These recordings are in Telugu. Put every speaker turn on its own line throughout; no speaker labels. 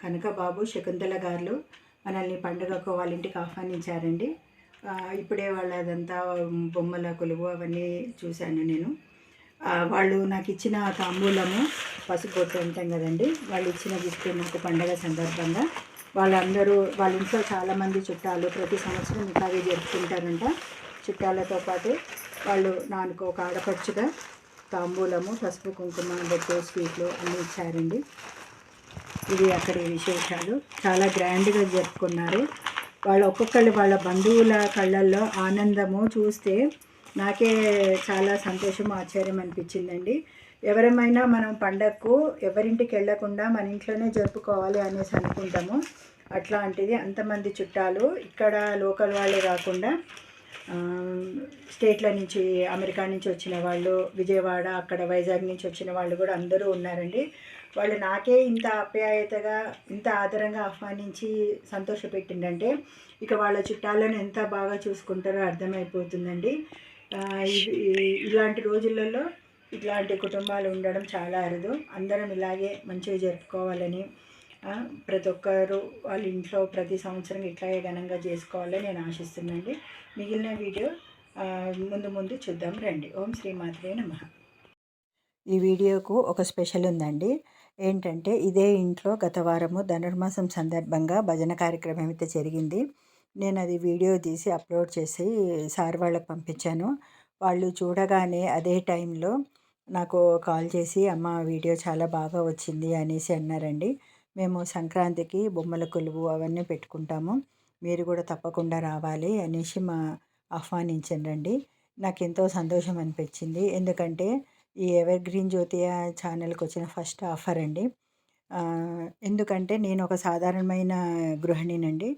కనకబాబు శకుంతల గారు మనల్ని పండుగకు వాళ్ళ ఇంటికి ఆహ్వానించారండి. ఇప్పుడే వాళ్ళదంతా బొమ్మల కొలువు అవన్నీ చూశాను నేను. వాళ్ళు నాకు ఇచ్చిన తాంబూలము పసుపు బొట్టు అంటాం కదండి, వాళ్ళు ఇచ్చిన గిఫ్ట్ నాకు పండుగ సందర్భంగా. వాళ్ళందరూ వాళ్ళ ఇంట్లో చాలామంది చుట్టాలు ప్రతి సంవత్సరం ఇట్లాగే జరుపుకుంటారంట. చుట్టాలతో పాటు వాళ్ళు నాకు ఒక ఆడపడుచుగా తాంబూలము, పసుపు, కుంకుమ, బొట్టు, స్వీట్లు అన్నీ ఇచ్చారండి. ఇది అక్కడి విశేషాలు. చాలా గ్రాండ్గా జరుపుకున్నారు. ఒక్కొక్కళ్ళు వాళ్ళ బంధువుల కళ్ళల్లో ఆనందము చూస్తే నాకే చాలా సంతోషం, ఆశ్చర్యం అనిపించిందండి. ఎవరమైనా మనం పండగకు ఎవరింటికి వెళ్ళకుండా మన ఇంట్లోనే జరుపుకోవాలి అనేసి అనుకుంటాము. అట్లాంటిది అంతమంది చుట్టాలు ఇక్కడ లోకల్ వాళ్ళే కాకుండా స్టేట్ల నుంచి, అమెరికా నుంచి వచ్చిన వాళ్ళు, విజయవాడ అక్కడ వైజాగ్ నుంచి వచ్చిన వాళ్ళు కూడా అందరూ ఉన్నారండి. వాళ్ళు నాకే ఇంత ఆప్యాయతగా, ఇంత ఆదరంగా ఆహ్వానించి సంతోషపెట్టిందంటే ఇక వాళ్ళ చుట్టాలను ఎంత బాగా చూసుకుంటారో అర్థమైపోతుందండి. ఇలాంటి రోజులలో ఇట్లాంటి కుటుంబాలు ఉండడం చాలా అరుదు. అందరం ఇలాగే మంచిగా జరుపుకోవాలని, ప్రతి ఒక్కరు వాళ్ళ ఇంట్లో ప్రతి సంవత్సరం ఇట్లాగే ఘనంగా చేసుకోవాలని నేను ఆశిస్తున్నానండి. మిగిలిన వీడియో ముందు చూద్దాం రండి. ఓం శ్రీమాత్రే నమః. ఈ వీడియోకు ఒక స్పెషల్ ఉందండి. ఏంటంటే ఇదే ఇంట్లో గత వారము ధనుర్మాసం సందర్భంగా భజన కార్యక్రమం అయితే జరిగింది. నేను అది వీడియో తీసి అప్లోడ్ చేసి సార్ వాళ్ళకి పంపించాను. వాళ్ళు చూడగానే అదే టైంలో నాకు కాల్ చేసి అమ్మ వీడియో చాలా బాగా వచ్చింది అనేసి అన్నారండి. మేము సంక్రాంతికి బొమ్మల కొలువు అవన్నీ పెట్టుకుంటాము, మీరు కూడా తప్పకుండా రావాలి అనేసి ఆహ్వానించండి. నాకు ఎంతో సంతోషం అనిపించింది. ఎందుకంటే ఈ ఎవర్ గ్రీన్ జ్యోతియ ఛానల్కి వచ్చిన ఫస్ట్ ఆఫర్ అండి. ఎందుకంటే నేను ఒక సాధారణమైన గృహిణినండి.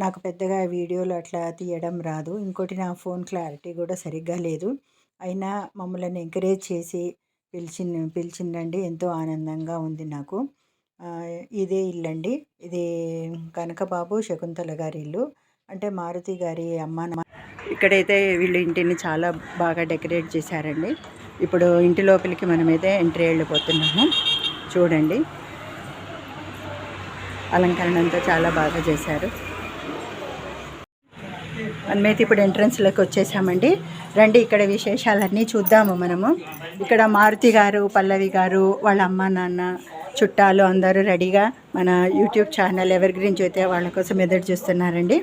నాకు పెద్దగా వీడియోలు అట్లా తీయడం రాదు. ఇంకోటి నా ఫోన్ క్లారిటీ కూడా సరిగ్గా లేదు. అయినా మమ్మల్ని ఎంకరేజ్ చేసి పిలిచిందండి. ఎంతో ఆనందంగా ఉంది నాకు. ఇదే ఇల్లండి. ఇది కనకబాబు శకుంతల గారి ఇల్లు, అంటే మారుతి గారి అమ్మ. ఇక్కడైతే వీళ్ళు ఇంటిని చాలా బాగా డెకరేట్ చేశారండి. ఇప్పుడు ఇంటి లోపలికి మనమైతే ఎంట్రీ వెళ్ళిపోతున్నాము. చూడండి, అలంకరణ అంతా చాలా బాగా చేశారు. మనమైతే ఇప్పుడు ఎంట్రన్స్లోకి వచ్చేసామండి. రండి, ఇక్కడ విశేషాలన్నీ చూద్దాము మనము. ఇక్కడ మారుతి గారు, పల్లవి గారు, వాళ్ళ అమ్మ నాన్న, చుట్టాలు అందరూ రెడీగా మన యూట్యూబ్ ఛానల్ ఎవర్ గ్రీన్ జ్యోతి వాళ్ళ కోసం ఎదురు చూస్తున్నారండి.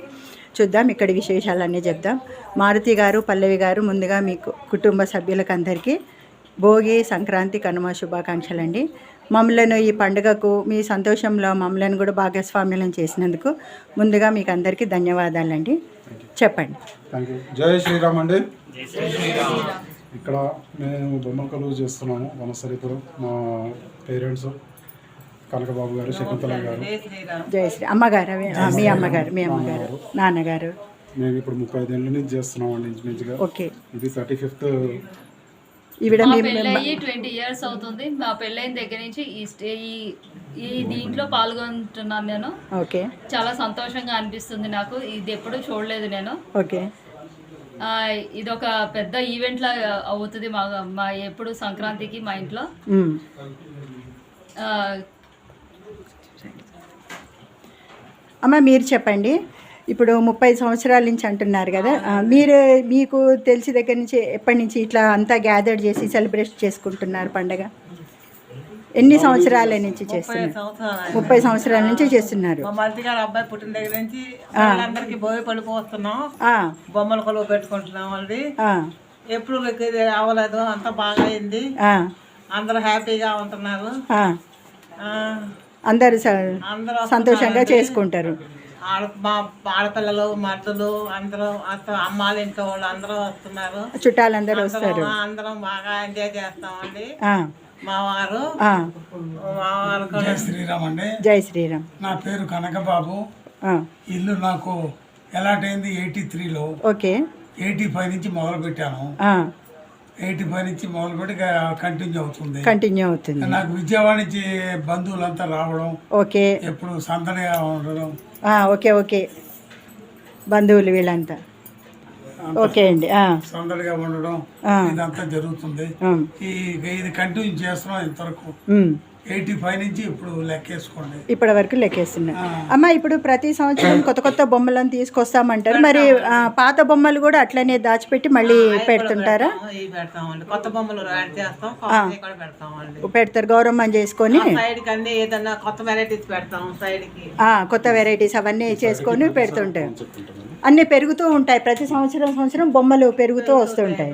చూద్దాం, ఇక్కడ విశేషాలన్నీ చెప్దాం. మారుతి గారు, పల్లవి గారు, ముందుగా మీ కుటుంబ సభ్యులకు అందరికీ భోగి, సంక్రాంతి, కనుమ శుభాకాంక్షలు అండి. మమ్మలను ఈ పండుగకు మీ సంతోషంలో మమ్మల్ని కూడా భాగస్వామ్యం చేసినందుకు ముందుగా మీకు అందరికీ ధన్యవాదాలండి. చెప్పండి.
జై శ్రీరామ్ అండి. ఇక్కడ మేము బొమ్మల కొలువు చేస్తున్నాము వనసరిపురం. మా పేరెంట్స్ కనకబాబు గారు, శకుంతల గారు.
జై శ్రీ అమ్మగారు, మీ అమ్మగారు, నాన్నగారు.
మేము ఇప్పుడు 35 ఏళ్ళ నుంచి చేస్తున్నాం అండి ఇంచుమించుగా.
ఓకే.
ఇది 35th.
ఈవిడ పెళ్ళయి 20 years అవుతుంది. మా పెళ్ళైన దగ్గర నుంచి ఈ దీంట్లో పాల్గొంటున్నాను నేను.
ఓకే.
చాలా సంతోషంగా అనిపిస్తుంది నాకు. ఇది ఎప్పుడూ చూడలేదు నేను.
ఓకే.
ఇది ఒక పెద్ద ఈవెంట్ లా అవుతుంది మా ఎప్పుడు సంక్రాంతికి మా ఇంట్లో.
అమ్మ మీరు చెప్పండి. ఇప్పుడు 30 సంవత్సరాల నుంచి అంటున్నారు కదా, మీకు తెలిసి దగ్గర నుంచి ఎప్పటి నుంచి ఇట్లా అంతా గ్యాదర్ చేసి సెలబ్రేట్ చేసుకుంటున్నారు పండగ? ఎన్ని సంవత్సరాల నుంచి చేస్తున్నారు? 30 సంవత్సరాల నుంచి చేస్తున్నారు.
మా మరిది గారు అబ్బాయి పుట్టిన దగ్గర నుంచి అందరికి భోగి పళ్ళు పోస్తున్నాం, బొమ్మల కొలువు పెట్టుకుంటున్నాం. వాళ్ళది ఎప్పుడు అవ్వలేదు, అంత బాగా అయింది. అందరూ హ్యాపీగా ఉంటున్నారు.
అందరూ సంతోషంగా చేసుకుంటారు.
మా ఆడపిల్లలు, మర్దులు అందరూ, అమ్మాళ్ళ ఇంట్లో వాళ్ళు అందరూ వస్తున్నారు,
చుట్టాలందరూ వస్తారు.
అందరం బాగా ఎంజాయ్ చేస్తామండి. మా వారు
జై శ్రీరామ్ అండి.
జై శ్రీరామ్.
నా పేరు కనకబాబు. ఇల్లు నాకు ఎలాట్ అయింది 83లో.
ఓకే.
85 నుంచి మొదలు పెట్టాను. 85 నుంచి మొదలుపెట్టి కంటిన్యూ అవుతుంది. నాకు విజయవాడ నుంచి బంధువులంతా రావడం,
ఓకే,
ఎప్పుడు సందడిగా ఉండడం.
ఓకే, బంధువులు వీళ్ళంతా ఓకే అండి.
సందడిగా ఉండడం ఇదంతా జరుగుతుంది. ఇది కంటిన్యూ చేస్తున్నాం ఇంతవరకు. 85 నుంచి ఇప్పుడు లెక్కేసుకోండి.
ఇప్పటి వరకు లెక్కేస్తున్నా. అమ్మ ఇప్పుడు ప్రతి సంవత్సరం కొత్త కొత్త బొమ్మలను తీసుకొస్తామంటారు, మరి పాత బొమ్మలు కూడా అట్లనే దాచిపెట్టి మళ్ళీ పెడుతుంటారా?
ఇవి పెడతామండి, కొత్త బొమ్మలు యాడ్ చేస్తాం, కొత్తవి కూడా పెడతామండి.
పెడతారు గౌరమ్మని చేసుకొని,
సైడ్ కి అన్ని ఏదన్నా కొత్త వెరైటీస్ పెడతాం సైడ్ కి.
కొత్త వెరైటీస్ అవన్నీ చేసుకొని పెడుతుంటాయి. అన్నీ పెరుగుతూ ఉంటాయి, ప్రతి సంవత్సరం బొమ్మలు పెరుగుతూ వస్తుంటాయి,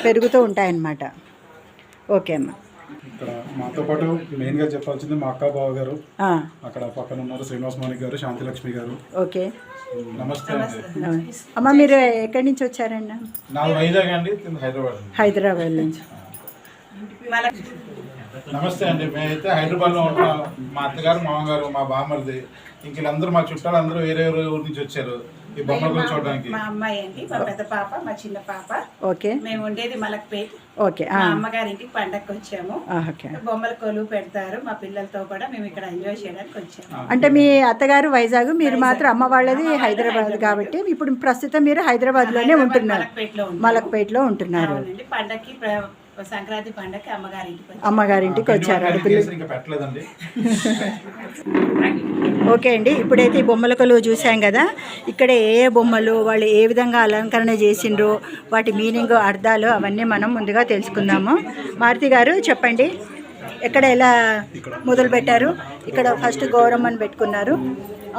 పెరుగుతూ ఉంటాయి అన్నమాట. ఓకే అమ్మ.
ఇక్కడ మాతో పాటు మెయిన్గా చెప్పాల్సింది మా అక్క బావ గారు, అక్కడ పక్కన ఉన్నారు శ్రీనివాస్ మాణిక్ గారు, శాంతిలక్ష్మి గారు.
ఓకే,
నమస్తే అండి.
అమ్మ మీరు ఎక్కడి నుంచి వచ్చారండి?
నాది వైజాగ్ అండి,
హైదరాబాద్ నుంచి.
నమస్తే అండి. మేమైతే హైదరాబాద్లో ఉంటాం. మా అత్తగారు, మామగారు, మా బామ్మర్ది, ఇంక వీళ్ళందరూ మా చుట్టాలు అందరూ వేరే ఊరు నుంచి వచ్చారు ఈ బొమ్మలు చూడడానికి.
మా అమ్మాయి అండి, మా పెద్ద పాప, మా చిన్న పాప.
ఓకే,
మేము ఉండేది మలక్పేట్.
ఓకే,
మా అమ్మగారింటికి పండగకి వచ్చాము. బొమ్మల కొలువు పెడతారు, మా పిల్లలతో కూడా మేము ఇక్కడ ఎంజాయ్ చేయడానికి వచ్చాము.
అంటే మీ అత్తగారు వైజాగ్, మీరు మాత్రం అమ్మ వాళ్ళది హైదరాబాద్ కాబట్టి ఇప్పుడు ప్రస్తుతం మీరు హైదరాబాద్ లోనే ఉంటున్నారు, మలక్పేట్లో ఉంటున్నారు.
పండగకి సంక్రాంతి పండగకి
అమ్మగారింటికి వచ్చారు.
ఇంకా పెట్టలేదండి.
ఓకే అండి, ఇప్పుడైతే ఈ బొమ్మల కొలువు చూసాం కదా, ఇక్కడ ఏ బొమ్మలు వాళ్ళు ఏ విధంగా అలంకరణ చేసిండ్రు, వాటి మీనింగ్, అర్థాలు అవన్నీ మనం ముందుగా తెలుసుకుందాము. మారుతి గారు చెప్పండి, ఎక్కడ ఎలా మొదలు పెట్టారు? ఇక్కడ ఫస్ట్ గౌరమ్మని పెట్టుకున్నారు,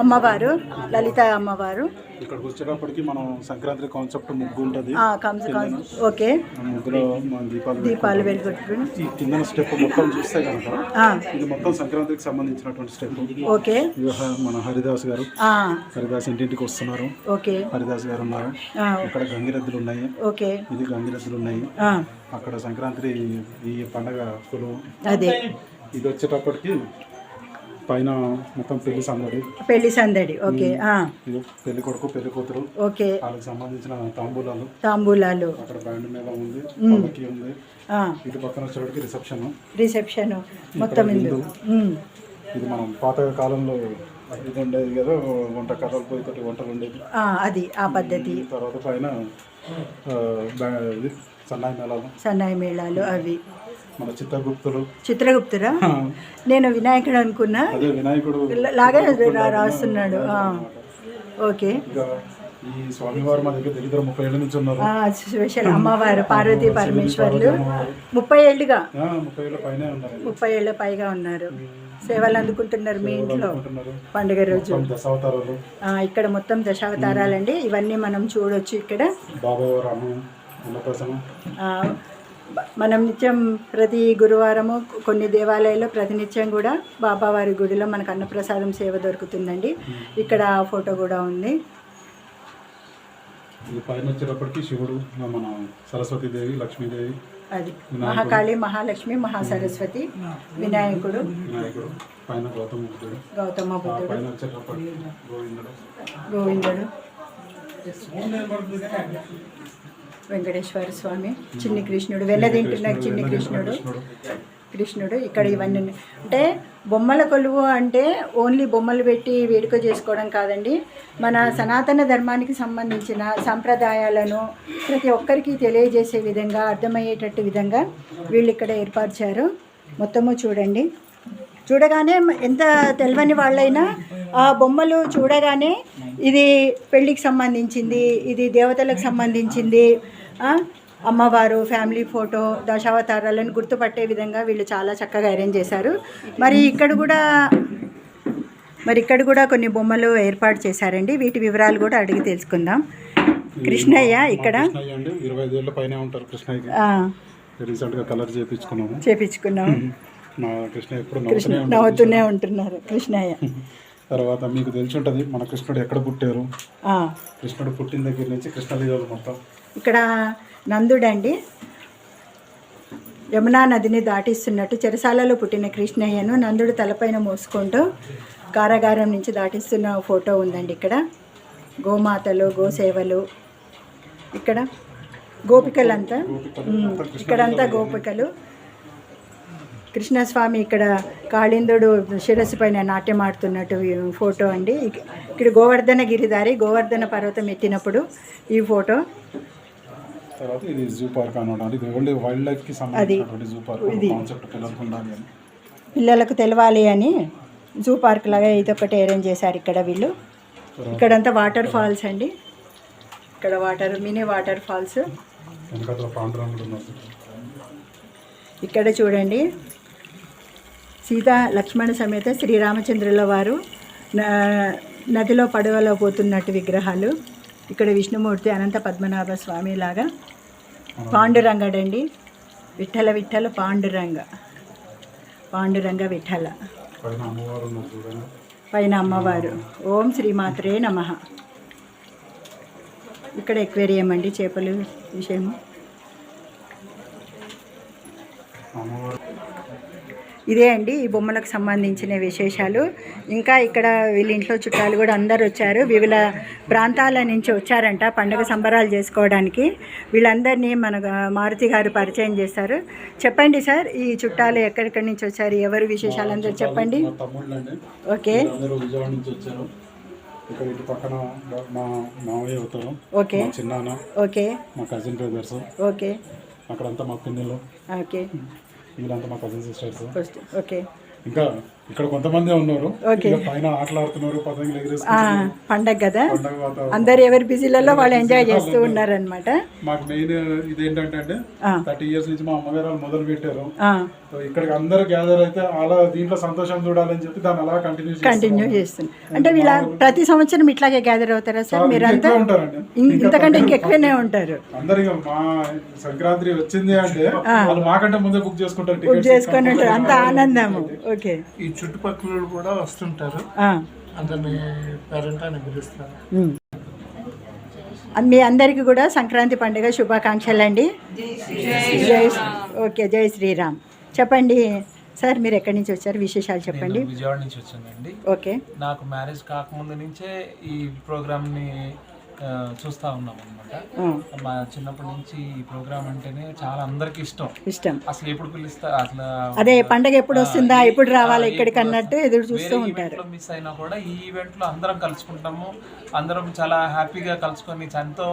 అమ్మవారు లలిత అమ్మవారు.
ఇక్కడికి వచ్చేటప్పటికి మనం సంక్రాంతి కాన్సెప్ట్ ముగ్గు ఉంటుంది.
ఓకే,
ముగ్గులో
దీపాలు వెలుగుట్టుకుని
ఈ కింద స్టెప్ మొత్తం చూస్తే కనుక ఇది మొత్తం సంక్రాంతికి సంబంధించినటువంటి స్టెప్.
ఓకే,
మన హరిదాస్ గారు, హరిదాస్ ఇంటింటికి వస్తున్నారు.
ఓకే,
హరిదాస్ గారు ఉన్నారు. ఇక్కడ గంగిరెద్దులు ఉన్నాయి.
ఓకే,
ఇది గంగిరెద్దులు ఉన్నాయి. అక్కడ సంక్రాంతి ఈ పండగ కొలువు.
అదే
ఇది వచ్చేటప్పటికి పైన మొత్తం పెళ్లి సందడి. ఓకే, పెళ్లి కొడుకు పెళ్లి కూతురు, ఓకే, వాళ్ళకి సంబంధించిన తాంబూలాలు అక్కడ బ్యాండ్ మీద ఉంది, పల్లకి ఉంది. ఇటు పక్కన వచ్చేటికి రిసెప్షన్ మొత్తం. ఇది మనం పాత కాలంలో ఇది ఉండేది కదా, వంట కర్రలు పోయితోటి వంటలు ఉండేది,
అది ఆ పద్ధతి.
తర్వాత పైన సన్నాయి మేళాలు అవి. మన చిత్రగుప్తురా, నేను వినాయకుడు అనుకున్నా, వినాయకుడు లాగా రాస్తున్నాడు. ఓకే, ఈ స్వామివారు మా దగ్గర 30 ఏళ్ళ నుంచి ఉన్నారు. స్పెషల్ అమ్మవారు పార్వతీ పరమేశ్వర్లు 30 ఏళ్ళుగా 30 ఏళ్ళ పైగా ఉన్నారు, సేవలు అందుకుంటున్నారు మీ ఇంట్లో పండుగ రోజు. ఇక్కడ మొత్తం దశావతారాలండి, ఇవన్నీ మనం చూడొచ్చు. ఇక్కడ మనం నిత్యం ప్రతి గురువారము కొన్ని దేవాలయాల్లో ప్రతినిత్యం కూడా బాబావారి గుడిలో మనకు అన్నప్రసాదం సేవ దొరుకుతుందండి. ఇక్కడ ఫోటో కూడా ఉంది. పైన వచ్చేటప్పటికి శివుడు, మన సరస్వతీదేవి, లక్ష్మీదేవి,
అది మహాకాళి, మహాలక్ష్మి, మహాసరస్వతి, వినాయకుడు,
పైన గౌతమ బుద్ధుడు, పైన వచ్చేటప్పటికి గోవిందుడు, వెంకటేశ్వర స్వామి, చిన్ని కృష్ణుడు, వెన్నదింటున్న చిన్ని కృష్ణుడు. ఇక్కడ ఇవన్నీ అంటే బొమ్మల కొలువు అంటే ఓన్లీ బొమ్మలు పెట్టి వేడుక చేసుకోవడం కాదండి, మన సనాతన ధర్మానికి సంబంధించిన సంప్రదాయాలను ప్రతి ఒక్కరికి తెలియజేసే విధంగా, అర్థమయ్యేటట్టు విధంగా వీళ్ళు ఇక్కడ ఏర్పరిచారు. మొత్తము చూడండి, చూడగానే ఎంత తెలియని వాళ్ళైనా ఆ బొమ్మలు చూడగానే ఇది పెళ్ళికి సంబంధించింది, ఇది దేవతలకు సంబంధించింది, అమ్మవారు, ఫ్యామిలీ ఫోటో, దశావతారాలను గుర్తుపట్టే విధంగా వీళ్ళు చాలా చక్కగా అరేంజ్ చేశారు. మరి ఇక్కడ కూడా కొన్ని బొమ్మలు ఏర్పాటు చేశారండి, వీటి వివరాలు కూడా అడిగి తెలుసుకుందాం. కృష్ణయ్య ఇక్కడ 25 ఏళ్ళ పైన ఉంటారు. కృష్ణయ్యకి రీసెంట్గా కలర్
చేపించుకున్నాం.
కృష్ణ ఎప్పుడు
నవ్వుతూనే ఉంటున్నారు కృష్ణయ్య.
తర్వాత మీకు తెలిసి ఉంటుంది మన కృష్ణుడు ఎక్కడ పుట్టారు. కృష్ణుడు పుట్టిన దగ్గర నుంచి కృష్ణలీలలు మొత్తం.
ఇక్కడ నందుడండి యమునా నదిని దాటిస్తున్నట్టు చెరసాలలో పుట్టిన కృష్ణయ్యను నందుడు తలపైన మోసుకుంటూ కారాగారం నుంచి దాటిస్తున్న ఫోటో ఉందండి. ఇక్కడ గోమాతలు, గోసేవలు, ఇక్కడ గోపికలంతా, ఇక్కడంతా గోపికలు. కృష్ణస్వామి ఇక్కడ కాళిందుడు శిరస్సు పైన నాట్యం ఆడుతున్నట్టు ఫోటో అండి. ఇక్కడ గోవర్ధన గిరిదారి గోవర్ధన పర్వతం ఎత్తినప్పుడు ఈ ఫోటో.
తర్వాత ఇది జూ పార్క్ అన్నమాట, ఇది ఓన్లీ వైల్డ్ లైఫ్ కి సంబంధించినటువంటి జూ పార్క్ కాన్సెప్ట్ పిల్లలకు ఉండాలి అని. పిల్లలకు తెలవాలి అని జూ పార్క్ లాగా ఇదొకటి అరేంజ్ చేశారు ఇక్కడ వీళ్ళు. ఇక్కడంతా వాటర్ ఫాల్స్ అండి. ఇక్కడ మినీ వాటర్ ఫాల్స్. ఇక్కడ చూడండి సీతా లక్ష్మణ సమేత శ్రీరామచంద్రుల వారు నదిలో పడవలో పోతున్నట్టు విగ్రహాలు. ఇక్కడ విష్ణుమూర్తి అనంత పద్మనాభ స్వామి లాగా. పాండురంగడండి, విఠల విఠల పాండురంగ విఠల. పైన అమ్మవారు. ఓం శ్రీమాత్రే నమః. ఇక్కడ ఎక్వేరియం అండి, చేపలు విషయము. ఇదే అండి ఈ బొమ్మలకు సంబంధించిన విశేషాలు. ఇంకా ఇక్కడ వీళ్ళ ఇంట్లో చుట్టాలు కూడా అందరు వచ్చారు. వివిధ ప్రాంతాల నుంచి వచ్చారంట పండుగ సంబరాలు చేసుకోవడానికి. వీళ్ళందరినీ మన మారుతి గారు పరిచయం చేస్తారు. చెప్పండి సార్, ఈ చుట్టాలు ఎక్కడెక్కడి నుంచి వచ్చారు, ఎవరు విశేషాలు అందరూ చెప్పండి. ఓకే
ఇక్కడ ఇటు పక్కన మా మామయ్య అవుతారు,
ఓకే
చిన్నాన్న,
ఓకే
మా కజిన్ బ్రదర్స్,
ఓకే
అక్కడంతా మా పిన్నెలు,
ఓకే
వీళ్ళంతా మా కజిన్ సిస్టర్స్.
ఓకే
ఇంకా ఇక్కడ కొంతమంది ఉన్నారు.
ఓకే.
పైన ఆటలాడుతున్నారు, పతంగులు ఎగిరేస్తున్నారు.
పండగ కదా,
పండగ వాతావరణం.
అందరు ఎవరి బిజీలలో వాళ్ళు ఎంజాయ్ చేస్తూ ఉన్నారనమాట.
మాకు మెయిన్ ఇదేంటంటే 30 years నుంచి మా అమ్మగారు వాళ్ళు మొదలు పెట్టారు. సో ఇక్కడికి అందరు గ్యాదర్ అయితే అలా దీంట్లో సంతోషం చూడాలని చెప్పి దాన్ని అలా కంటిన్యూ
చేస్తున్నారు. అంటే వీళ్ళ ప్రతి సంవత్సరం ఇట్లాగే గ్యాదర్ అవుతారా సార్? మీరంతా
ఉంటారండి,
ఇంతకంటే ఇంకెక్కువనే ఉంటారు.
అందరు ఇక మా సంక్రాంతి వచ్చింది అంటే వాళ్ళు మాకంటే ముందే బుక్ చేసుకుంటారు,
బుక్ చేసుకొని ఉంటారు. అంత ఆనందము. ఓకే.
ఈ చుట్టుపక్కల కూడా వస్తుంటారు, అందరినీ పేరెంట్ అని పిలుస్తారు.
మీ అందరికీ కూడా సంక్రాంతి పండుగ శుభాకాంక్షలు అండి. ఓకే, జై శ్రీరామ్. చెప్పండి సార్, మీరు ఎక్కడి నుంచి వచ్చారు, విశేషాలు చెప్పండి.
విజయవాడ నుంచి వచ్చానండి.
ఓకే.
నాకు మ్యారేజ్ కాకముందు నుంచే ఈ ప్రోగ్రామ్ని చూస్తూ ఉన్నాం అనమాట. మా చిన్నప్పటి నుంచి ఈ ప్రోగ్రామ్ అంటేనే చాలా అందరికి ఇష్టం. అసలు ఎప్పుడు పిలుస్తారు, అసలు
అదే పండగ ఎప్పుడు వస్తుందా, ఎప్పుడు రావాలి ఇక్కడికి అన్నట్టు ఎదురు చూస్తూ ఉంటారు.
మిస్ అయినా కూడా ఈ ఈవెంట్ లో అందరం కలుసుకుంటాము. అందరం చాలా హ్యాపీగా కలుసుకొని ఎంతో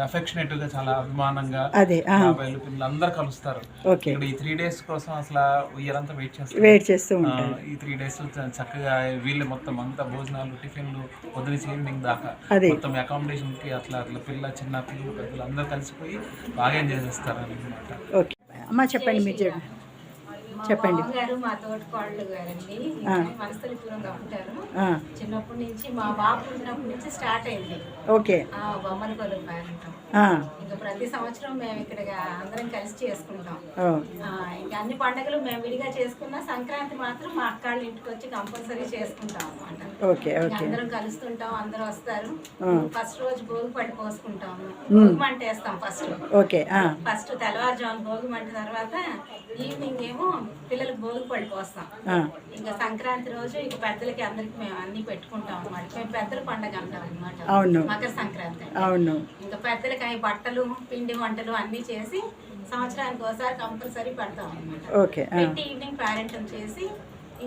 అఫెక్షనేట్ గా, చాలా అభిమానంగా బాబాయిలు పిల్లలు అందరు కలుస్తారు. ఇక్కడ ఈ 3 days కోసం అసలు ఇయర్ అంతా వెయిట్ చేస్తూ ఉంటారు. ఈ 3 days చక్కగా వీళ్ళు మొత్తం అంతా భోజనాలు, టిఫిన్లు పొద్దున ఈవినింగ్ దాకా మొత్తం అకామిడేషన్ కి అట్లా పిల్ల చిన్న పిల్లలు పెద్దలు అందరూ కలిసిపోయి బాగా ఎంజాయ్ చేస్తారు అన్నమాట.
ఓకే అమ్మ, చెప్పండి మీరు చెప్పండి.
మా తోటకోళ్ళు గారండి, మనస్థలిపురంగా ఉంటారు. చిన్నప్పటి నుంచి మా బాబు పుట్టినప్పటి నుంచి స్టార్ట్ అయింది.
ఓకే.
బొమ్మల కొలువు పేరంటాం. ఇంకా ప్రతి సంవత్సరం మేము ఇక్కడ అందరం కలిసి చేసుకుంటాం. ఇంకా అన్ని పండుగలు మేము విడిగా చేసుకున్నా, సంక్రాంతి మాత్రం మా అక్కాళ్ళ ఇంటికి వచ్చి కంపల్సరీ చేసుకుంటాం అనమాట. అందరం కలుస్తుంటాం, అందరూ వస్తారు. ఫస్ట్ రోజు భోగి పడి పోసుకుంటాము, భోగి మంట వేస్తాం ఫస్ట్ తెల్లవారుజామున భోగి మంట తర్వాత ఈవినింగ్ ఏమో పిల్లలకు భోగి పడి పోస్తాం. ఇంకా సంక్రాంతి రోజు ఇక పెద్దలకి అందరికి మేము అన్ని పెట్టుకుంటాం అనమాట. మేము పెద్దల పండుగ అంటాం అనమాట, మకర సంక్రాంతి. ఇంకా పెద్దలకి అవి బట్టలు, పిండి వంటలు అన్ని చేసి సంవత్సరానికి ఒకసారి కంపల్సరీ పెడతాం అనమాట. పెట్టి ఈవినింగ్ పేరెంట్ చేసి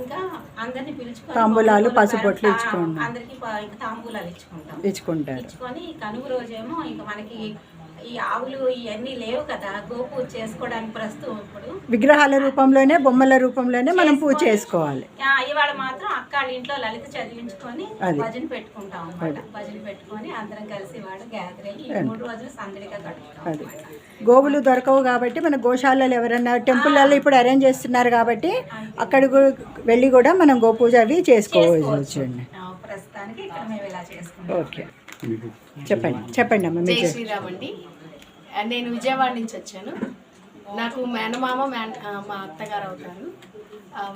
ఇంకా అందరిని పిలుచుకొని
తాంబూలాలు, పసుపొట్లు ఇచ్చుకుంటాం.
అందరికి తాంబూలాలు ఇచ్చుకొని కనుమ రోజేమో ఇంకా మనకి ఈ ఆవులు ఇవన్నీ లేవు కదా, గోపూజ చేసుకోవడానికి ప్రస్తుతం ఇప్పుడు
విగ్రహాల రూపంలోనే, బొమ్మల రూపంలోనే మనం పూజ చేసుకోవాలి.
ఇవాళ మాత్రం అక్కాళ్ళ ఇంట్లో లలిత చదివించుకొని భజన పెట్టుకుంటాం అన్నమాట. భజన పెట్టుకొని అందరం కలిసి వాడు గ్యాదర్ అయ్యి 3 రోజులు సందడిగా గడుపుతాం.
గోవులు దొరకవు కాబట్టి మన గోశాలలో ఎవరైనా టెంపుల్లో ఇప్పుడు అరేంజ్ చేస్తున్నారు కాబట్టి అక్కడికి వెళ్ళి కూడా మనం గోపూజ అవి చేసుకోవచ్చు.
ప్రస్తుతానికి ఇక్కడ మేము ఇలా చేసుకుంటాం.
ఓకే, చెప్పండి అమ్మ.
జై శ్రీరామ్ అండి. నేను విజయవాడ నుంచి వచ్చాను. నాకు మేనమామ మా అత్తగారు అవుతారు.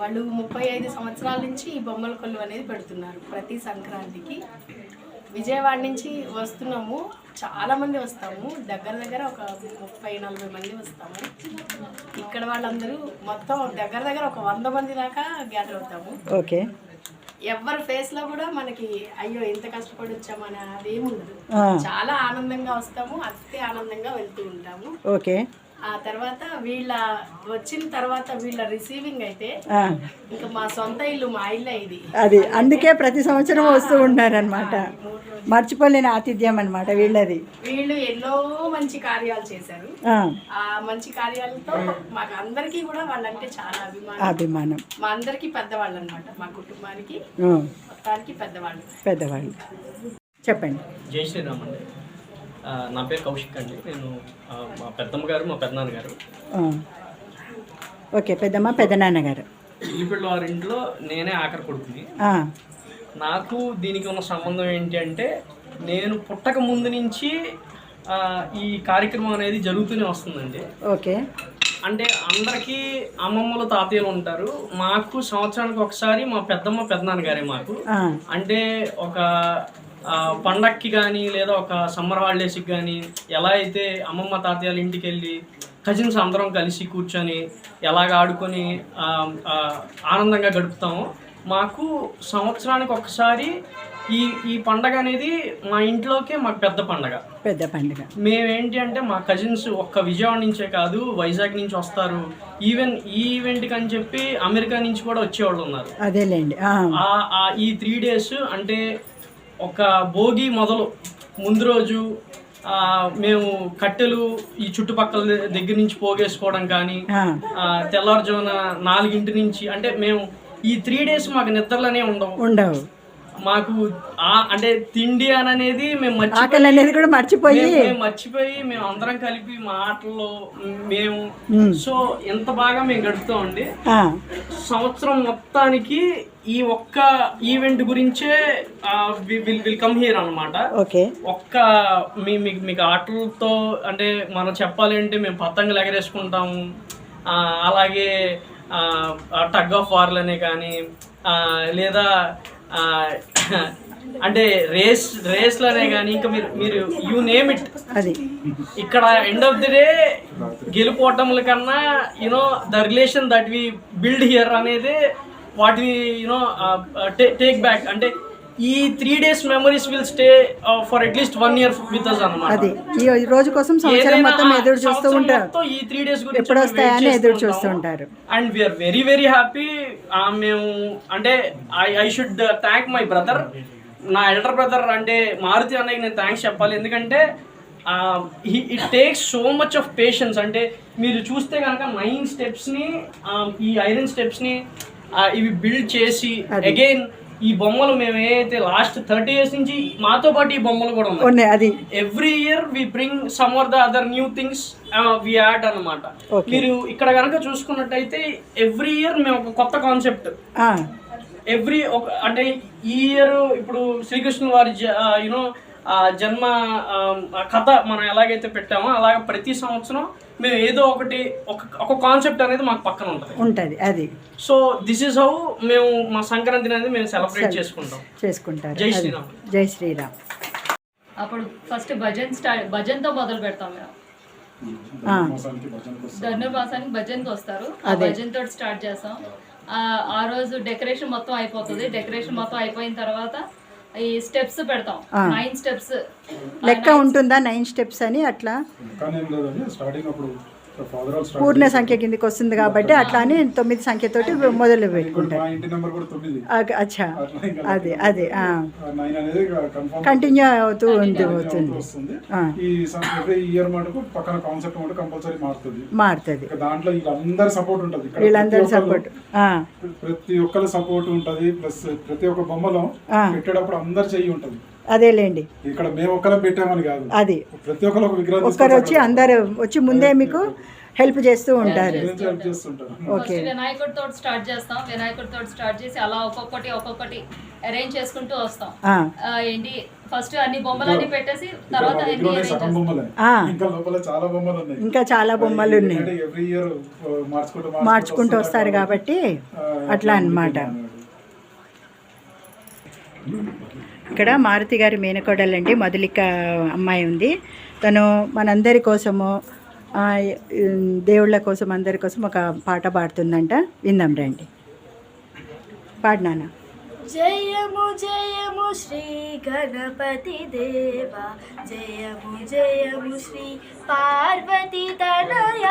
వాళ్ళు 35 సంవత్సరాల నుంచి ఈ బొమ్మల కొలువు అనేది పెడుతున్నారు ప్రతి సంక్రాంతికి. విజయవాడ నుంచి వస్తున్నాము, చాలామంది వస్తాము, దగ్గర ఒక 30-40 మంది వస్తాము. ఇక్కడ వాళ్ళందరూ మొత్తం దగ్గర ఒక 100 మంది దాకా గ్యాదర్ అవుతాము.
ఓకే.
ఎవరి ఫేస్ లో కూడా మనకి అయ్యో ఎంత కష్టపడి వచ్చామని అదేముండదు. చాలా ఆనందంగా వస్తాము, అతి ఆనందంగా వెళ్తూ ఉంటాము.
ఓకే.
ఆ తర్వాత వీళ్ళ వచ్చిన తర్వాత వీళ్ళ రిసీవింగ్ అయితే ఇంకా మా సొంత ఇల్లు, మా ఇల్లే ఇది.
అది అందుకే ప్రతి సంవత్సరం వస్తూ ఉంటారనమాట. మర్చిపోలేని ఆతిథ్యం అనమాట వీళ్ళది.
వీళ్ళు ఎన్నో మంచి కార్యాలు చేశారు. ఆ మంచి కార్యాలతో మాకు అందరికీ కూడా వాళ్ళంటే చాలా అభిమానం. మా అందరికి పెద్దవాళ్ళు అనమాట, మా కుటుంబానికి మొత్తానికి పెద్దవాళ్ళు. చెప్పండి.
జై శ్రీరామ్ అండి. నా పేరు కౌశిక్ అండి. నేను మా పెద్దమ్మ గారు, మా పెద్దనాన్నగారు.
ఓకే, పెద్దమ్మ పెద్దనాన్నగారు.
ఇల్లుపిల్ల వారి ఇంట్లో నేనే ఆఖరి కొడుకుని. నాకు దీనికి ఉన్న సంబంధం ఏంటి అంటే, నేను పుట్టక ముందు నుంచి ఈ కార్యక్రమం అనేది జరుగుతూనే వస్తుందండి.
ఓకే.
అంటే అందరికీ అమ్మమ్మలు, తాతయ్యలు ఉంటారు. మాకు సంవత్సరానికి ఒకసారి మా పెద్దమ్మ పెద్దనాన్నగారే మాకు. అంటే ఒక పండక్కి కానీ లేదా ఒక సమ్మర్ హాలిడేస్కి కానీ ఎలా అయితే అమ్మమ్మ తాతయ్యల ఇంటికి వెళ్ళి కజిన్స్ అందరం కలిసి కూర్చొని ఎలాగ ఆడుకొని ఆనందంగా గడుపుతామో, మాకు సంవత్సరానికి ఒకసారి ఈ పండగ అనేది మా ఇంట్లోకే మాకు పెద్ద పండగ. మేమేంటి అంటే మా కజిన్స్ ఒక్క విజయవాడ నుంచే కాదు, వైజాగ్ నుంచి వస్తారు. ఈవెన్ ఈ ఈవెంట్కి అని చెప్పి అమెరికా నుంచి కూడా వచ్చేవాళ్ళు ఉన్నారు.
అదేలేండి.
ఈ 3 days అంటే ఒక భోగి మొదలు ముందు రోజు మేము కట్టెలు ఈ చుట్టుపక్కల దగ్గర నుంచి పోగేసుకోవడం కానీ, తెల్లవారుజామున 4 నుంచి, అంటే మేము ఈ 3 days మాకు నిద్రలనే ఉండవు. మాకు అంటే తిండి అనేది మేము మర్చిపోయి మేము అందరం కలిపి మా ఆటల్లో మేము సో ఎంత బాగా మేము గడుపుతామండి. సంవత్సరం మొత్తానికి ఈ ఒక్క ఈవెంట్ గురించే విల్ కమ్ హియర్ అనమాట. ఒక్క మీకు ఆటలతో అంటే మనం చెప్పాలి అంటే మేము పతంగులు ఎగరేసుకుంటాము, అలాగే టగ్ ఆఫ్ వార్లనే కానీ లేదా అంటే రేస్లనే కానీ ఇంకా మీరు యూ నేమ్ ఇట్.
అది
ఇక్కడ ఎండ్ ఆఫ్ ది డే గెలుపోవటముల కన్నా you know the relation that we build here అనేది what we you know take back. అంటే ఈ 3 days memories will stay for at least 1 year with us అన్నమాట.
అది ఈ రోజు కోసం సంవత్సరం మొత్తం ఎదురు చూస్తూ ఉంటారు.
ఈ 3 days గురించి
ఎప్పుడు వస్తాయని ఎదురు చూస్తూ ఉంటారు.
And we're very very happy. మేము అంటే I should thank my brother, నా ఎల్డర్ బ్రదర్ అంటే మారుతి అన్నయ్యకి నేను థ్యాంక్స్ చెప్పాలి. ఎందుకంటే it takes so much of patience. అంటే మీరు చూస్తే కనుక 9 steps-ని ఈ ఐరన్ స్టెప్స్ని ఇవి బిల్డ్ చేసి అగైన్ ఈ బొమ్మలు మేము ఏదైతే లాస్ట్ 30 years నుంచి మాతో పాటు ఈ బొమ్మలు కూడా ఉన్నాయి.
అది
every year we bring some or the other new things we add అన్నమాట. మీరు ఇక్కడ కనుక చూసుకున్నట్టయితే ఎవ్రీ ఇయర్ మేము ఒక కొత్త కాన్సెప్ట్ అంటే ఈ ఇయర్ ఇప్పుడు శ్రీకృష్ణుల వారి యూనో జన్మ కథ మనం ఎలాగైతే పెట్టామో అలాగే ప్రతి సంవత్సరం మేము ఏదో ఒకటి ఒక కాన్సెప్ట్ అనేది మాకు పక్కన ఉంటుంది.
అది
సో దిస్ ఈస్ హౌ మేము మా సంక్రాంతి అనేది మేము సెలబ్రేట్ చేసుకుంటాం. జై శ్రీరామ్.
జై శ్రీరామ్.
అప్పుడు ఫస్ట్ భజన్తో మొదలు పెడతాం మేము. ధనుర్మాసానికి భజన్కి వస్తారు, ఆ భజన్ తోటి స్టార్ట్ చేస్తాం. ఆ రోజు డెకరేషన్ మొత్తం అయిపోతుంది. డెకరేషన్ మొత్తం అయిపోయిన తర్వాత ఈ స్టెప్స్ పెడతాం. 9 steps
లెక్క ఉంటుందా? 9 steps అని అట్లా పూర్ణ సంఖ్య కిందకి వస్తుంది కాబట్టి అట్లా అని 9 సంఖ్యతోటి మొదలు పెట్టుకుంటారు. అచ్చా, అదే కంటిన్యూ అవుతూ ఉంటుంది. మారుతుంది.
దాంట్లో వీళ్ళందరి సపోర్ట్ ఉంటుంది. ప్రతి ఒక్కరి సపోర్ట్ ఉంటుంది. ప్లస్ ప్రతి ఒక్క బొమ్మలో పెట్టేటప్పుడు అందరు చెయ్యి ఉంటుంది.
అదేలేండి.
ఇక్కడ మేము ఒక్కరం పెట్టామని కాదు,
అది
ప్రతి ఒక్కరు ఒక విగ్రహం
ఒక్కరు వచ్చి అందరు వచ్చి ముందే మీకు హెల్ప్ చేస్తూ ఉంటారు.
ఓకే. వినాయకుడితో స్టార్ట్ చేస్తాం. వినాయకుడితో స్టార్ట్ చేసి అలా ఒక్కొక్కటి అరేంజ్ చేసుకుంటూ వస్తాం. ఏంటి ఫస్ట్ అన్ని బొమ్మలన్నీ పెట్టేసి తర్వాత
ఇంకా చాలా బొమ్మలు ఉన్నాయి. మార్చుకుంటూ వస్తారు కాబట్టి అట్లా అన్నమాట. ఇక్కడ మారుతి గారి మేనకోడలండి, మొదలిక అమ్మాయి ఉంది. తను మనందరి కోసము దేవుళ్ళ కోసం అందరి కోసం ఒక పాట పాడుతుందంట. విందాం రండి. పాడినానా?
జయము జయము శ్రీ గణపతి దేవా, జయము జయము శ్రీ పార్వతి తనయ,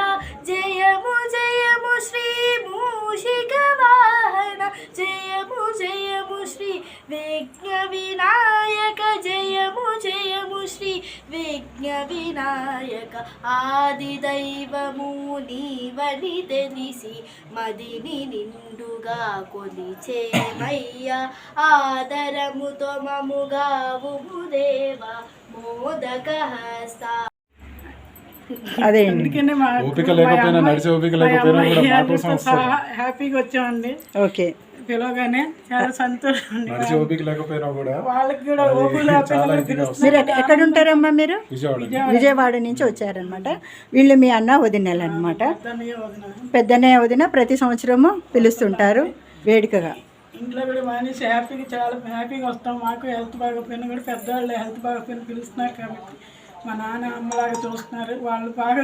జయము జయము శ్రీ మూషిక వాహన, జయము జయము శ్రీ విఘ్న వినాయక, జయము జయము శ్రీ విఘ్న వినాయక. ఆది దైవము నీవని తెలిసి మదిని నిండుగా కొలిచేమయ్యా, ఆదరముతో మముగావుము దేవా మోదక హస్త.
అదే
ఓపిక లేకపోయినా నడిచే ఓపిక లేకపోయినా కూడా మా కోసం వస్తారు.
హ్యాపీగా వచ్చామండి.
ఓకే,
పిలవగానే చాలా సంతోషం.
నడిచే ఓపిక లేకపోయినా కూడా
వాళ్ళకి కూడా
చాలా ఇదిగా వస్తారు.
మీరు ఎక్కడ ఉంటారమ్మా? మీరు
విజయవాడ
విజయవాడ నుంచి వచ్చారనమాట. వీళ్ళు మీ అన్న వదినలు అనమాట. పెద్దనే వదిన ప్రతి సంవత్సరము పిలుస్తుంటారు వేడుకగా.
ఇంట్లో కూడా మానేసి హ్యాపీగా చాలా హ్యాపీగా వస్తాం. మాకు హెల్త్ బాగోపోయినా కూడా పెద్దవాళ్ళు హెల్త్ బాగోపోయినా పిలుస్తున్నారు కాబట్టి మా నాన్న అమ్మలాగా చూస్తున్నారు. వాళ్ళు బాగా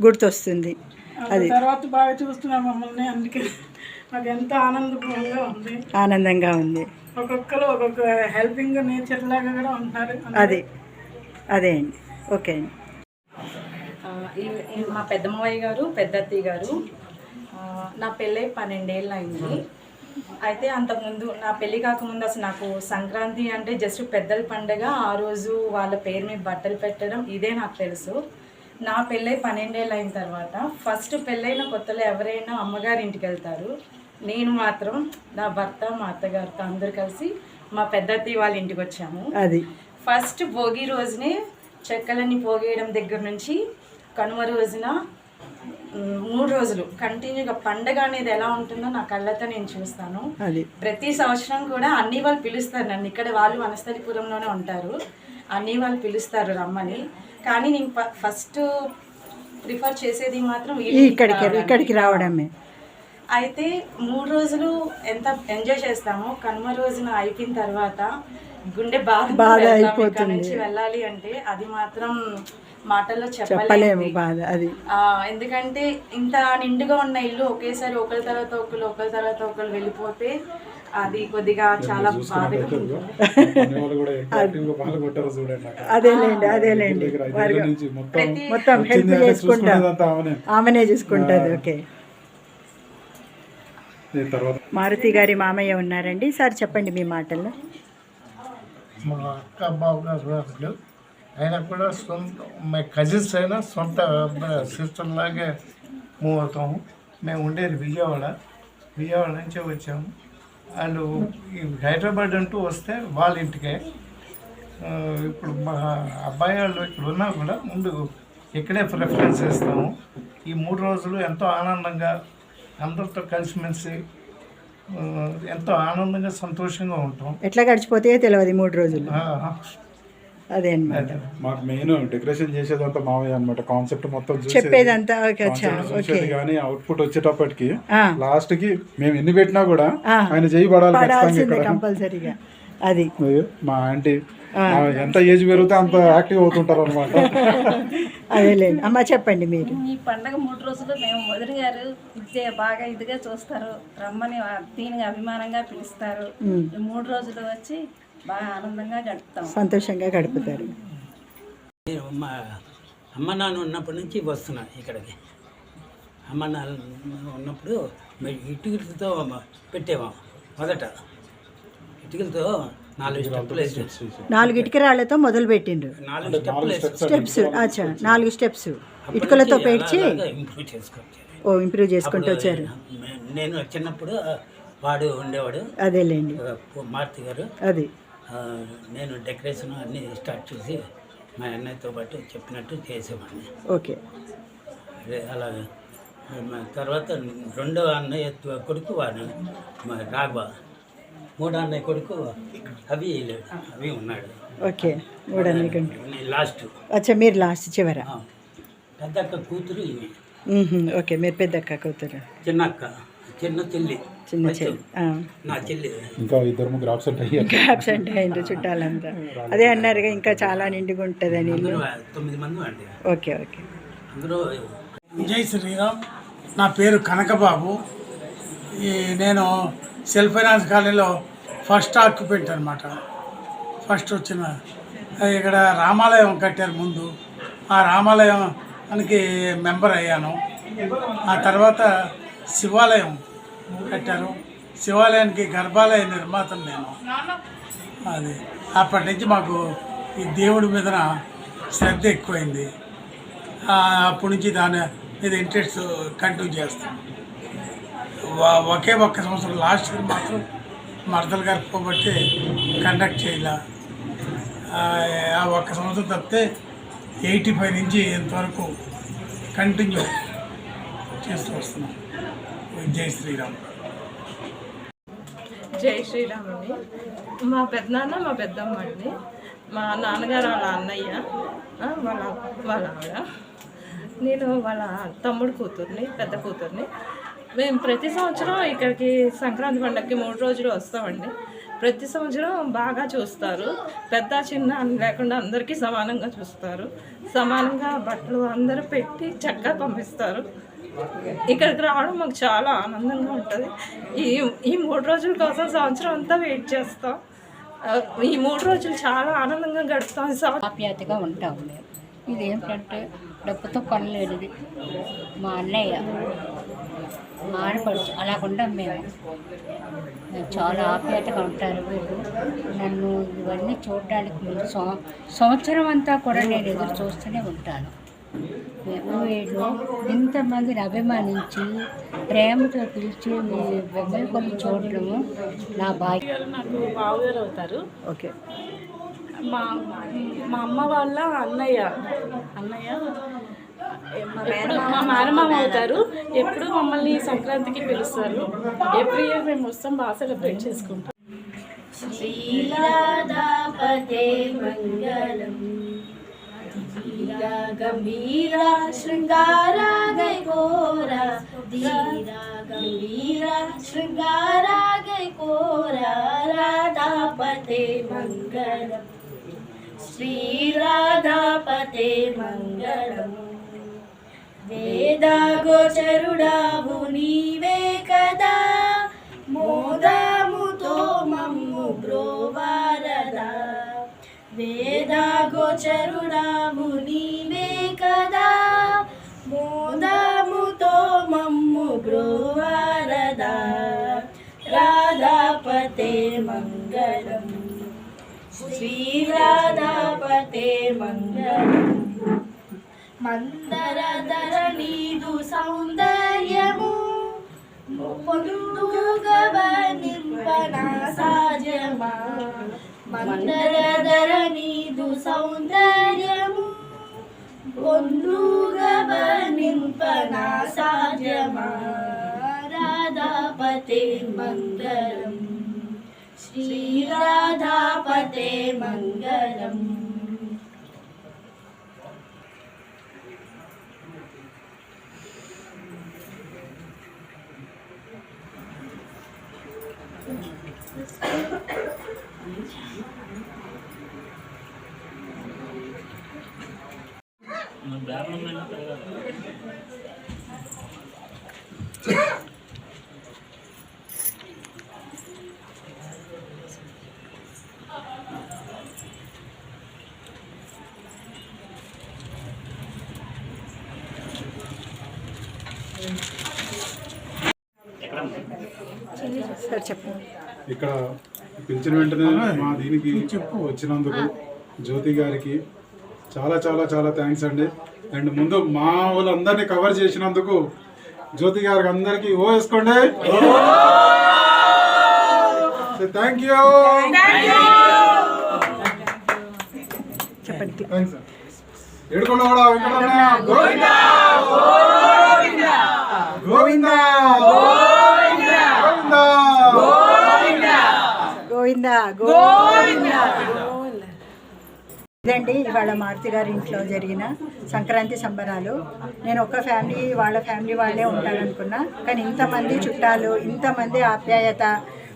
గుర్తొస్తుంది. అది
తర్వాత బాగా చూస్తున్నారు మమ్మల్ని. అందుకే మాకు ఎంతో ఆనందంగా ఉంది. ఒక్కొక్కరు ఒక్కొక్క హెల్పింగ్ నేచర్ లాగా కూడా ఉంటున్నారు.
అదే అండి. ఓకే అండి.
మా పెద్దమ్మయ్య గారు, పెద్దత్తయ్య గారు, నా పెళ్ళై 12 ఏళ్ళు అయింది. అయితే అంతకుముందు నా పెళ్ళి కాకముందు అసలు నాకు సంక్రాంతి అంటే జస్ట్ పెద్దల పండుగ. ఆ రోజు వాళ్ళ పేరు మీద బట్టలు పెట్టడం ఇదే నాకు తెలుసు. నా పెళ్ళై 12 ఏళ్ళు అయిన తర్వాత ఫస్ట్ పెళ్ళైన కొత్తలో ఎవరైనా అమ్మగారి ఇంటికి వెళ్తారు. నేను మాత్రం నా భర్త, మా అత్తగారితో అందరు కలిసి మా పెద్దత్తయ్య వాళ్ళ ఇంటికి వచ్చాము. ఫస్ట్ భోగి రోజునే చెక్కలన్నీ పోగేయడం దగ్గర నుంచి కనుమ రోజున 3 రోజులు కంటిన్యూగా పండగ అనేది ఎలా ఉంటుందో నా కళ్ళతో నేను చూస్తాను. ప్రతి సంవత్సరం కూడా అన్ని వాళ్ళు పిలుస్తారు నన్ను. ఇక్కడ వాళ్ళు వనస్థలిపురంలోనే ఉంటారు. అన్ని వాళ్ళు పిలుస్తారు రమ్మని. కానీ నేను ఫస్ట్ ప్రిఫర్ చేసేది మాత్రం
ఇక్కడికి రావడమే.
అయితే 3 రోజులు ఎంత ఎంజాయ్ చేస్తామో కనుమ రోజున అయిపోయిన తర్వాత గుండె బాధ అయిపోతుంది. నుంచి వెళ్ళాలి అంటే అది మాత్రం మాటల్లో చెప్పలేము బాధ అది. ఎందుకంటే ఇంత నిండుగా ఉన్న ఇల్లు ఒకేసారి ఒకరి తర్వాత ఒకరు వెళ్ళిపోతే అది కొద్దిగా చాలా బాధగా
అదేలేండి. మొత్తం హెల్ప్ చేసుకుంటా ఆమెనే చూసుకుంటుంది. ఓకే. మారుతి గారి మామయ్య ఉన్నారండి. సార్ చెప్పండి మీ మాటల్లో.
మా అక్క బావ గారు అయినా కూడా మా కజిన్స్ అయినా సొంత సిస్టర్ లాగే మూవ్ అవుతాము. మేము ఉండేది విజయవాడ నుంచే వచ్చాము. వాళ్ళు హైదరాబాద్ అంటూ వస్తే వాళ్ళ ఇంటికే. ఇప్పుడు మా అబ్బాయి వాళ్ళు ఇక్కడ ఉన్నా కూడా ముందు ఇక్కడే ప్రిఫరెన్స్ ఇస్తాము. ఈ 3 రోజులు ఎంతో ఆనందంగా అందరితో కలిసిమెలిసి ఎంతో ఆనందంగా సంతోషంగా ఉంటాం.
ఎట్లా గడిచిపోతే తెలియదు 3 రోజులు. అదే అన్నమాట.
మాకు మెయిన్ డెకరేషన్ చేసేదంతా మావయ్య అన్నమాట. కాన్సెప్ట్ మొత్తం
చెప్పేదంతా
కానీ అవుట్పుట్ వచ్చేటప్పటికి లాస్ట్ కి మేము ఎన్ని పెట్టినా కూడా ఆయన చేయబడాలి
కంపల్సరీగా. అది
మా ఆంటీ ఎంత ఏజ్ పెరిగితే అంత యాక్టివ్ అవుతుంటారు అనమాట.
అదేలేండి. అమ్మ చెప్పండి మీరు.
ఈ పండగ 3 రోజులు మేము వదిలి గారు బాగా ఇదిగా చూస్తారు. రమ్మని దీనికి అభిమానంగా పిలుస్తారు. 3 రోజులు వచ్చి బాగా ఆనందంగా గడుపుతాం,
సంతోషంగా గడుపుతారు.
మా అమ్మ నాన్న ఉన్నప్పటి నుంచి వస్తున్నా ఇక్కడికి. అమ్మ నాన్న ఉన్నప్పుడు ఇటుకలతో పెట్టేవాం. మొదట ఇటుకలతో 4 స్టెప్పులు వేసి
4 ఇటుక రాళ్లతో మొదలు పెట్టిండ్రు. 4 స్టెప్స్. అచ్చా, 4 స్టెప్స్ ఇటుకలతో పేర్చి ఇంప్రూవ్ చేసుకుంటూ వచ్చారు.
నేను చిన్నప్పుడు వాడు ఉండేవాడు.
అదేలేండి.
మారుతి గారు.
అది
నేను డెకరేషన్ అన్నీ స్టార్ట్ చేసి మా అన్నయ్యతో పాటు చెప్పినట్టు చేసేవాడిని.
ఓకే.
అలాగే తర్వాత 2వ అన్నయ్య కొడుకు వాడు రాఘవ, 3వ అన్నయ్య కొడుకు అవి ఉన్నాడు.
ఓకే. 3వ అన్నయ్య
లాస్ట్.
అచ్చా, మీరు లాస్ట్ చివర.
పెద్దక్క కూతురు ఇవి.
ఓకే, మీరు పెద్దక్క కూతురు.
చిన్నక్క, చిన్న చెల్లి. నా చెల్లి.
ఇంకా 2-3 అబ్సెంట్
అయ్యిండ్రు చుట్టాలంతా. అదే అన్నారుగా ఇంకా చాలా నిండుగా ఉంటుందని.
9 మంది అండి.
ఓకే.
అందరూ.
జై శ్రీరామ్. నా పేరు కనకబాబు. నేను సెల్ఫ్ ఫైనాన్స్ కాలనీలో ఫస్ట్ ఆక్యుపెంట్ అనమాట. ఫస్ట్ వచ్చిన ఇక్కడ రామాలయం కట్టారు ముందు. ఆ రామాలయానికి మెంబర్ అయ్యాను. ఆ తర్వాత శివాలయం కట్టారు. శివాలయానికి గర్భాలయ నిర్మాతను నేను. అది అప్పటి నుంచి మాకు ఈ దేవుడి మీద శ్రద్ధ ఎక్కువైంది. అప్పటి నుంచి దాని మీద ఇంట్రెస్ట్ కంటిన్యూ చేస్తాం. ఒకే ఒక్క సంవత్సరం లాస్ట్ ఇయర్ మాత్రం మరదలు గారు పోబట్టి కండక్ట్ చేయాల. ఆ ఒక్క సంవత్సరం తప్పితే 85 నుంచి ఇంతవరకు కంటిన్యూ చేస్తూ వస్తున్నాం. జై శ్రీరామ్.
జై శ్రీరామ్ అండి. మా పెద్దనాన్న మా పెద్దమ్మ అండి. మా నాన్నగారు వాళ్ళ అన్నయ్య, వాళ్ళ ఆవిడ, నేను వాళ్ళ తమ్ముడు కూతుర్ని, పెద్ద కూతుర్ని. మేము ప్రతి సంవత్సరం ఇక్కడికి సంక్రాంతి పండగకి 3 రోజులు వస్తామండి. ప్రతి సంవత్సరం బాగా చూస్తారు. పెద్ద చిన్న అని లేకుండా అందరికీ సమానంగా చూస్తారు. సమానంగా బట్టలు అందరూ పెట్టి చక్కగా పంపిస్తారు. ఇక్కడికి రావడం మాకు చాలా ఆనందంగా ఉంటుంది. ఈ 3 రోజుల కోసం సంవత్సరం అంతా వెయిట్ చేస్తాం. ఈ 3 రోజులు చాలా ఆనందంగా గడుపుతాం.
ఆప్యాయతగా ఉంటాం మేము. ఇది ఏంటంటే డబ్బుతో కొనలేనిది. మా అన్నయ్య, మా ఆడపడుచు అలాగుండం మేము చాలా ఆప్యాయతగా ఉంటారు వీళ్ళు. నన్ను ఇవన్నీ చూడడానికి ముందు సంవత్సరం అంతా కూడా నేను ఎదురు చూస్తూనే ఉంటాను. వీళ్ళు ఇంతమందిని అభిమానించి ప్రేమతో పిలిచి మీ బొమ్మల కొలు చూడడము నా భాగ్యం.
నాకు బావగారు అవుతారు.
ఓకే.
మా అమ్మ వాళ్ళ అన్నయ్య మా మేనమామ అవుతారు. ఎప్పుడు మమ్మల్ని సంక్రాంతికి పిలుస్తారు. ఎవ్రీ ఇయర్ మేము వస్తాం, బాగా సెలబ్రేట్ చేసుకుంటాం.
శ్రీరాధాపతే మంగళం గంభీరా శృంగారా గైకోరా ధీరా గంభీరా శృంగారా గైకోరా రాధాపతే మంగళం శ్రీరాధాపతే మంగళం. వేదగోచరుడావు నీవే కదా మోదముతో మమ్ము బ్రోవారదా. వేదగోచరుడావు నీవే కదా మోదముతో మమ్ము బ్రోవారదా. రాధాపతే మంగళం శ్రీరాధాపతే మంగళం. మందరధర నీదు సౌందర్యము పొందుగవనింపనా సాధ్యమా. మందరధర నీదు సౌందర్యము పొందుగవనింపనా సాధ్యమా. రాధాపతే మంగళం శ్రీరాధాపతే మంగళం.
సార్ చెప్పండి.
ఇక్కడ పిలిచిన వెంటనే మా దీనికి వచ్చినందుకు జ్యోతి గారికి చాలా చాలా చాలా థ్యాంక్స్ అండి. అండ్ ముందు మా వాళ్ళందరినీ కవర్ చేసినందుకు జ్యోతి గారికి అందరికి ఓ వేసుకోండి. Thank you.
చెప్పండి.
ఏడుకొండ కూడా వెంకటరమణ గోవిందా గోవిందా
గోవిందా గోవిందా. ఇదండి ఇవాళ మారుతి గారి ఇంట్లో జరిగిన సంక్రాంతి సంబరాలు. నేను ఒక ఫ్యామిలీ వాళ్ళ ఫ్యామిలీ వాళ్ళే ఉంటారనుకున్నా, కానీ ఇంతమంది చుట్టాలు, ఇంతమంది ఆప్యాయత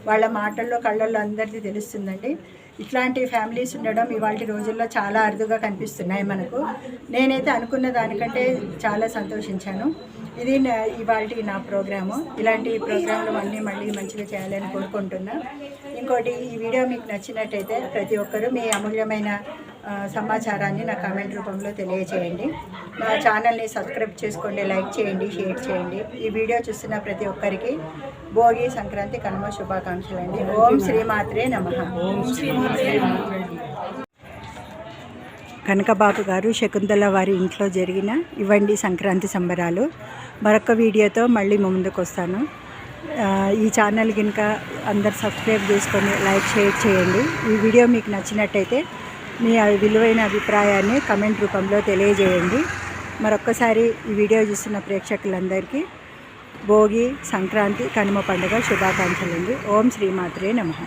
వాళ్ళ మాటల్లో కళ్ళల్లో అందరిది తెలుస్తుందండి. ఇట్లాంటి ఫ్యామిలీస్ ఉండడం ఇవాళ రోజుల్లో చాలా అరుదుగా కనిపిస్తున్నాయి మనకు. నేనైతే అనుకున్న దానికంటే చాలా సంతోషించాను. ఇది ఇవాళ నా ప్రోగ్రాము. ఇలాంటి ప్రోగ్రాంలు అన్నీ మళ్ళీ మంచిగా చేయాలని కోరుకుంటున్నా. ఇంకోటి, ఈ వీడియో మీకు నచ్చినట్టయితే ప్రతి ఒక్కరూ మీ అమూల్యమైన సమాచారాన్ని నా కామెంట్ రూపంలో తెలియచేయండి. నా ఛానల్ని సబ్స్క్రైబ్ చేసుకోండి, లైక్ చేయండి, షేర్ చేయండి. ఈ వీడియో చూస్తున్న ప్రతి ఒక్కరికి భోగి, సంక్రాంతి, కనుమ శుభాకాంక్షలు అండి. ఓం శ్రీమాత్రే నమః. కనకబాబు గారు శకుంతల వారి ఇంట్లో జరిగిన ఇవ్వండి సంక్రాంతి సంబరాలు. మరొక వీడియోతో మళ్ళీ ముందుకు వస్తాను. ఈ ఛానల్ కనుక అందరు సబ్స్క్రైబ్ చేసుకొని లైక్ షేర్ చేయండి. ఈ వీడియో మీకు నచ్చినట్టయితే మీ విలువైన అభిప్రాయాన్ని కమెంట్ రూపంలో తెలియజేయండి. మరొక్కసారి ఈ వీడియో చూస్తున్న ప్రేక్షకులందరికీ భోగి, సంక్రాంతి, కనుమ పండుగ శుభాకాంక్షలు అండి. ఓం శ్రీమాత్రే నమః.